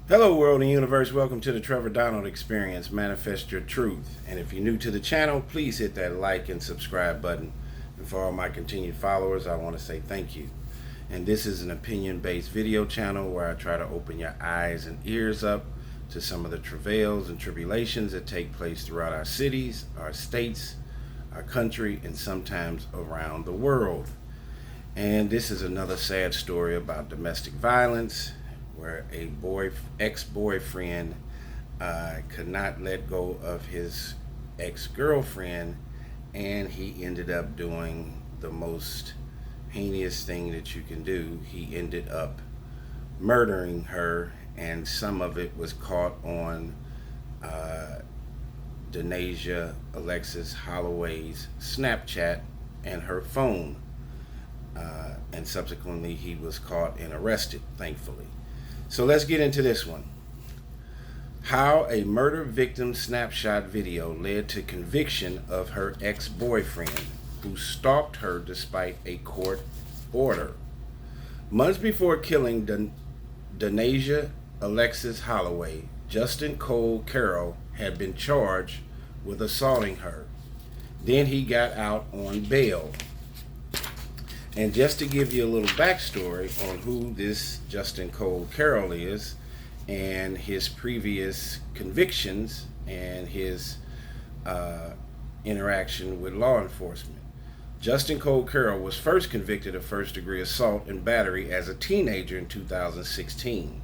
Hello world and universe, welcome to the Trevor Donald Experience, Manifest Your Truth. And if you're new to the channel, please hit that like and subscribe button. And for all my continued followers, I want to say thank you. And this is an opinion-based video channel where I try to open your eyes and ears up to some of the travails and tribulations that take place throughout our cities, our states, our country, and sometimes around the world. And this is another sad story about domestic violence, where a ex-boyfriend could not let go of his ex-girlfriend, and he ended up doing the most heinous thing that you can do. He ended up murdering her, and some of it was caught on Denasia Alexis Holloway's Snapchat and her phone, and subsequently he was caught and arrested, thankfully. So let's get into this one. How a murder victim snapshot video led to conviction of her ex-boyfriend, who stalked her despite a court order. Months before killing Denasia Alexis Holloway, Justin Cole Carroll had been charged with assaulting her. Then he got out on bail. And just to give you a little backstory on who this Justin Cole Carroll is and his previous convictions and his interaction with law enforcement. Justin Cole Carroll was first convicted of first-degree assault and battery as a teenager in 2016.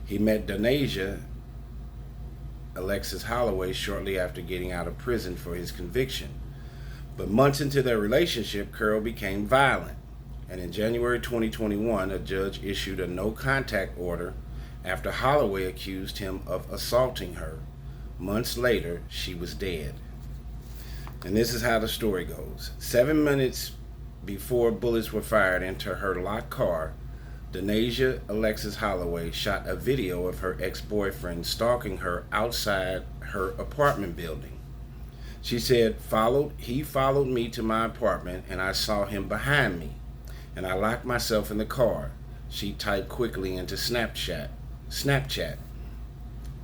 He met Denasia Alexis Holloway shortly after getting out of prison for his conviction. But months into their relationship, Carroll became violent. And in January 2021, a judge issued a no-contact order after Holloway accused him of assaulting her. Months later, she was dead. And this is how the story goes. 7 minutes before bullets were fired into her locked car, Denasia Alexis Holloway shot a video of her ex-boyfriend stalking her outside her apartment building. She said, he followed me to my apartment and I saw him behind me, and I locked myself in the car, she typed quickly into Snapchat.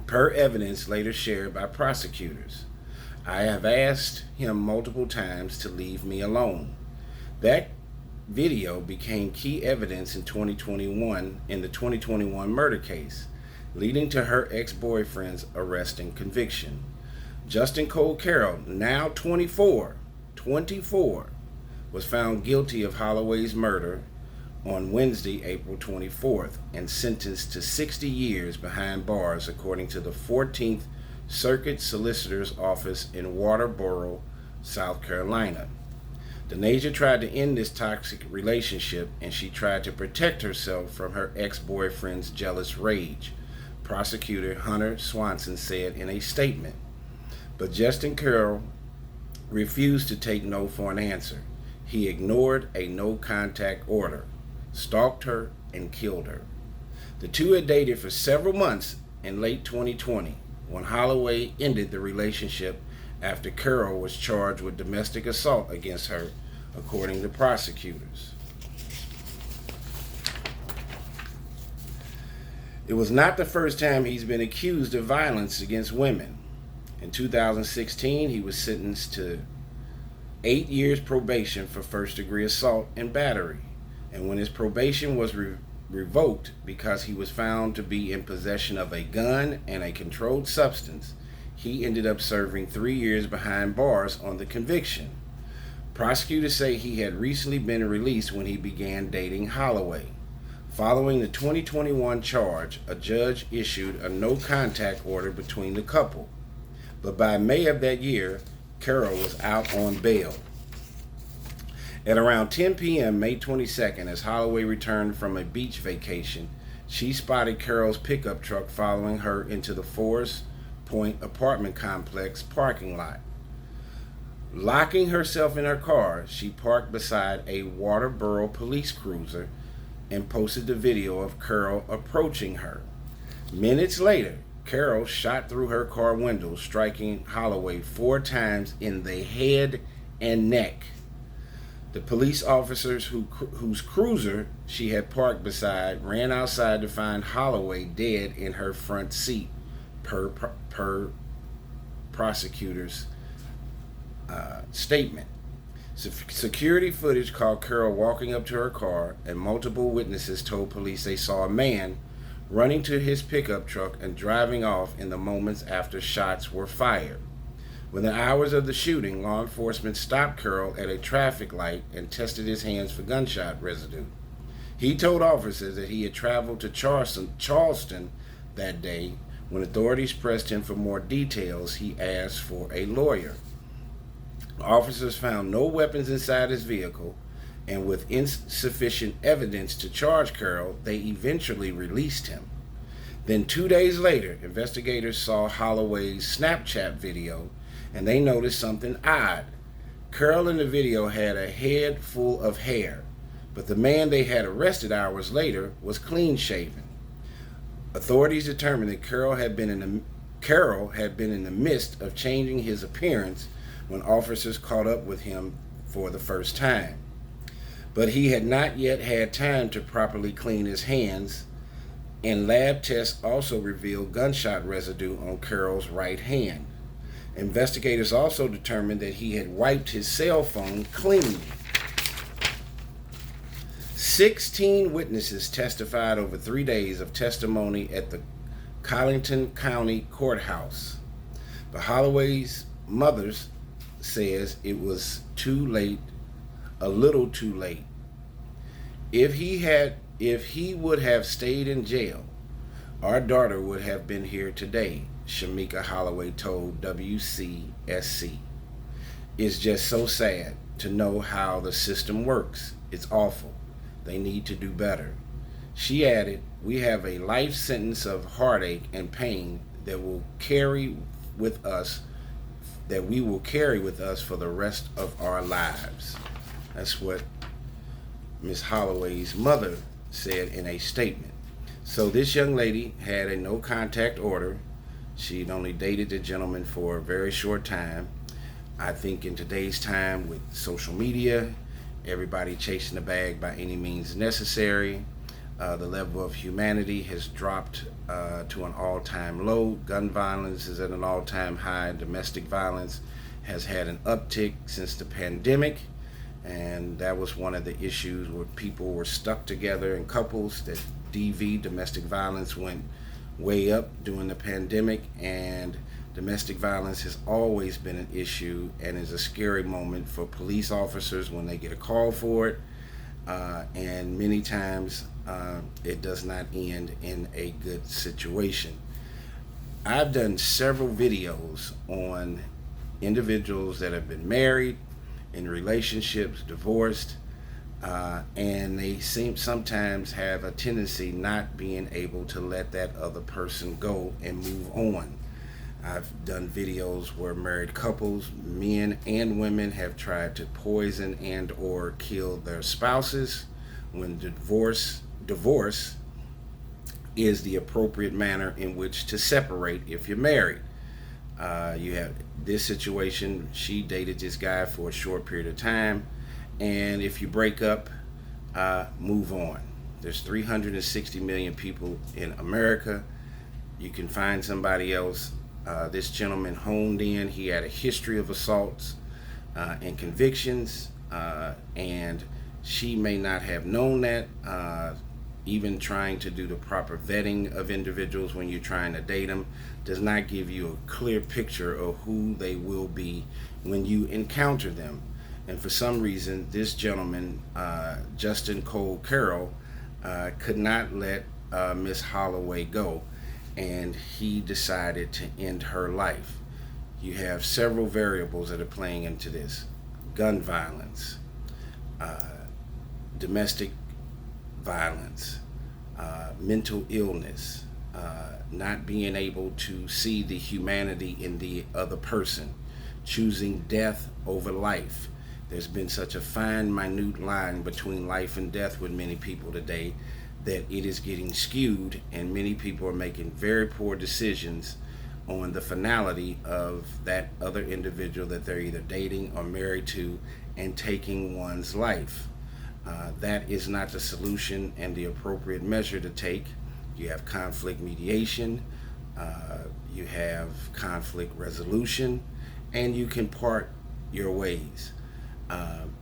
Per evidence later shared by prosecutors. I have asked him multiple times to leave me alone. That video became key evidence in the 2021 murder case, leading to her ex-boyfriend's arrest and conviction. Justin Cole Carroll, now 24, was found guilty of Holloway's murder on Wednesday, April 24th, and sentenced to 60 years behind bars, according to the 14th Circuit Solicitor's Office in Waterboro, South Carolina. Denasia tried to end this toxic relationship, and she tried to protect herself from her ex-boyfriend's jealous rage, prosecutor Hunter Swanson said in a statement. But Justin Carroll refused to take no for an answer. He ignored a no-contact order, stalked her, and killed her. The two had dated for several months in late 2020 when Holloway ended the relationship after Carroll was charged with domestic assault against her, according to prosecutors. It was not the first time he's been accused of violence against women. In 2016, he was sentenced to 8 years probation for first-degree assault and battery. And when his probation was revoked because he was found to be in possession of a gun and a controlled substance, he ended up serving 3 years behind bars on the conviction. Prosecutors say he had recently been released when he began dating Holloway. Following the 2021 charge, a judge issued a no-contact order between the couple. But by May of that year, Carroll was out on bail. At around 10 p.m. May 22nd, as Holloway returned from a beach vacation, she spotted Carroll's pickup truck following her into the Forest Point apartment complex parking lot. Locking herself in her car, she parked beside a Waterboro police cruiser and posted the video of Carroll approaching her. Minutes later, Carroll shot through her car window, striking Holloway 4 times in the head and neck. The police officers whose cruiser she had parked beside ran outside to find Holloway dead in her front seat, per prosecutor's statement. Security footage caught Carol walking up to her car, and multiple witnesses told police they saw a man running to his pickup truck and driving off in the moments after shots were fired. Within hours of the shooting, law enforcement stopped Carroll at a traffic light and tested his hands for gunshot residue. He told officers that he had traveled to Charleston that day. When authorities pressed him for more details, he asked for a lawyer. Officers found no weapons inside his vehicle, and with insufficient evidence to charge Carroll, they eventually released him. Then 2 days later, investigators saw Holloway's Snapchat video, and they noticed something odd. Carroll in the video had a head full of hair, but the man they had arrested hours later was clean shaven. Authorities determined that Carroll had been in the midst of changing his appearance when officers caught up with him for the first time. But he had not yet had time to properly clean his hands, and lab tests also revealed gunshot residue on Carroll's right hand. Investigators also determined that he had wiped his cell phone clean. 16 witnesses testified over 3 days of testimony at the Collington County Courthouse. But Holloway's mother says it was too late, a little too late. If he would have stayed in jail, our daughter would have been here today, Shamika Holloway told WCSC. It's just so sad to know how the system works. It's awful. They need to do better. She added, we have a life sentence of heartache and pain that we will carry with us for the rest of our lives. That's what Miss Holloway's mother said in a statement. So this young lady had a no contact order. She'd only dated the gentleman for a very short time. I think in today's time with social media, everybody chasing the bag by any means necessary, the level of humanity has dropped to an all-time low. Gun violence is at an all-time high. Domestic violence has had an uptick since the pandemic, and that was one of the issues where people were stuck together in couples. That domestic violence, went way up during the pandemic, and domestic violence has always been an issue and is a scary moment for police officers when they get a call for it, and many times it does not end in a good situation. I've done several videos on individuals that have been married, in relationships, divorced, and they sometimes have a tendency not being able to let that other person go and move on. I've done videos where married couples, men and women, have tried to poison and or kill their spouses when divorce is the appropriate manner in which to separate if you're married. You have this situation. She dated this guy for a short period of time, and if you break up, move on. There's 360 million people in America. You can find somebody else. This gentleman honed in. He had a history of assaults and convictions, and she may not have known that. Even trying to do the proper vetting of individuals when you're trying to date them does not give you a clear picture of who they will be when you encounter them. And for some reason, this gentleman, Justin Cole Carroll, could not let Miss Holloway go, and he decided to end her life. You have several variables that are playing into this: gun violence, domestic violence, mental illness, not being able to see the humanity in the other person, choosing death over life. There's been such a fine, minute line between life and death with many people today that it is getting skewed, and many people are making very poor decisions on the finality of that other individual that they're either dating or married to and taking one's life. That is not the solution and the appropriate measure to take. You have conflict mediation, you have conflict resolution, and you can part your ways.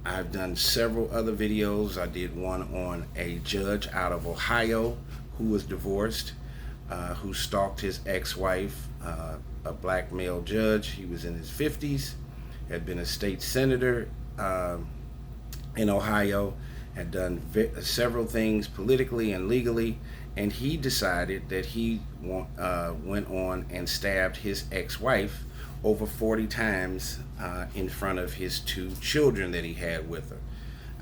I've done several other videos. I did one on a judge out of Ohio who was divorced, who stalked his ex-wife, a black male judge. He was in his 50s, had been a state senator in Ohio, had done several things politically and legally, and he decided that he went on and stabbed his ex-wife over 40 times in front of his 2 children that he had with her.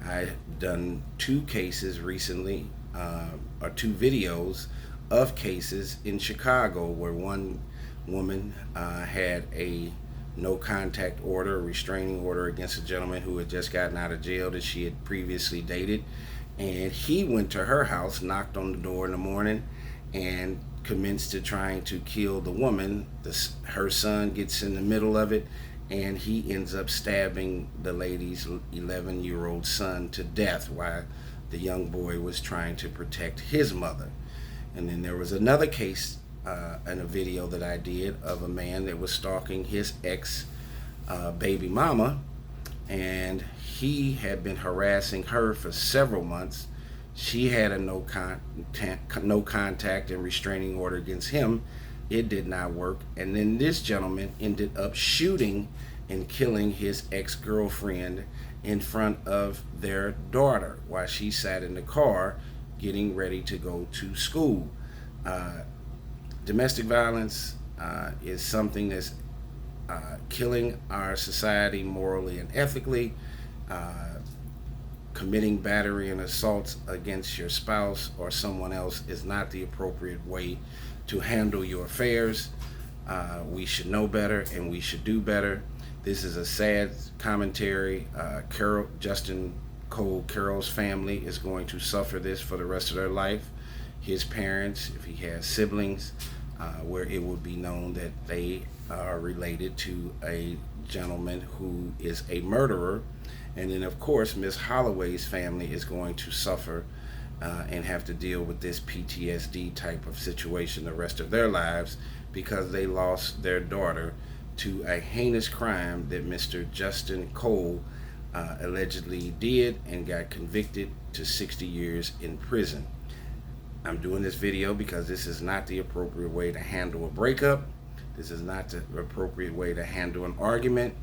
I've done 2 cases recently, or 2 videos of cases in Chicago where one woman had a no contact order, a restraining order against a gentleman who had just gotten out of jail that she had previously dated. And he went to her house, knocked on the door in the morning, and commenced to trying to kill the woman. Her son gets in the middle of it, and he ends up stabbing the lady's 11-year-old son to death while the young boy was trying to protect his mother. And then there was another case in a video that I did of a man that was stalking his ex baby mama, and he had been harassing her for several months. She had a no contact and restraining order against him. It did not work, and then this gentleman ended up shooting and killing his ex-girlfriend in front of their daughter while she sat in the car getting ready to go to school. Domestic violence is something that's killing our society morally and ethically. Committing battery and assaults against your spouse or someone else is not the appropriate way to handle your affairs. We should know better and we should do better. This is a sad commentary. Justin Cole Carroll's family is going to suffer this for the rest of their life. His parents, if he has siblings, where it would be known that they are related to a gentleman who is a murderer. And then, of course, Miss Holloway's family is going to suffer and have to deal with this PTSD type of situation the rest of their lives because they lost their daughter to a heinous crime that Mr. Justin Cole allegedly did and got convicted to 60 years in prison. I'm doing this video because this is not the appropriate way to handle a breakup. This is not the appropriate way to handle an argument.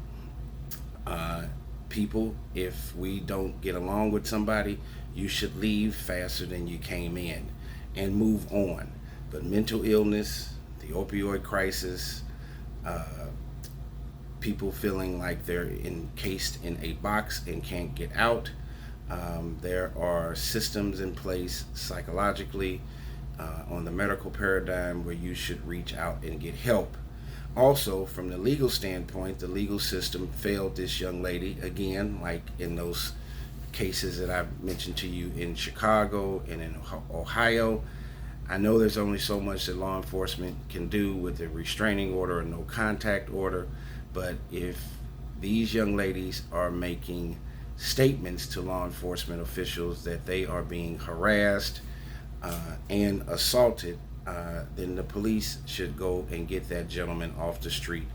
People, if we don't get along with somebody, you should leave faster than you came in and move on. But mental illness, the opioid crisis, people feeling like they're encased in a box and can't get out. There are systems in place psychologically on the medical paradigm where you should reach out and get help. Also, from the legal standpoint, the legal system failed this young lady again, like in those cases that I've mentioned to you in Chicago and in Ohio. I know there's only so much that law enforcement can do with a restraining order or no contact order, but if these young ladies are making statements to law enforcement officials that they are being harassed and assaulted, then the police should go and get that gentleman off the street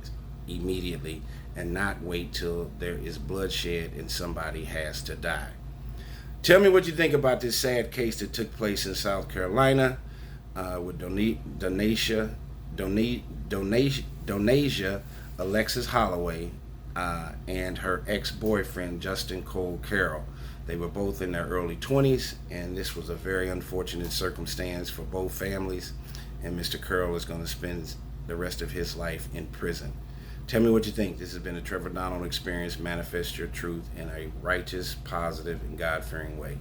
immediately and not wait till there is bloodshed and somebody has to die. Tell me what you think about this sad case that took place in South Carolina with Donasia Alexis Holloway and her ex-boyfriend Justin Cole Carroll. They were both in their early 20s, and this was a very unfortunate circumstance for both families, and Mr. Carroll is going to spend the rest of his life in prison. Tell me what you think. This has been a Trevor Donald Experience. Manifest your truth in a righteous, positive, and God-fearing way.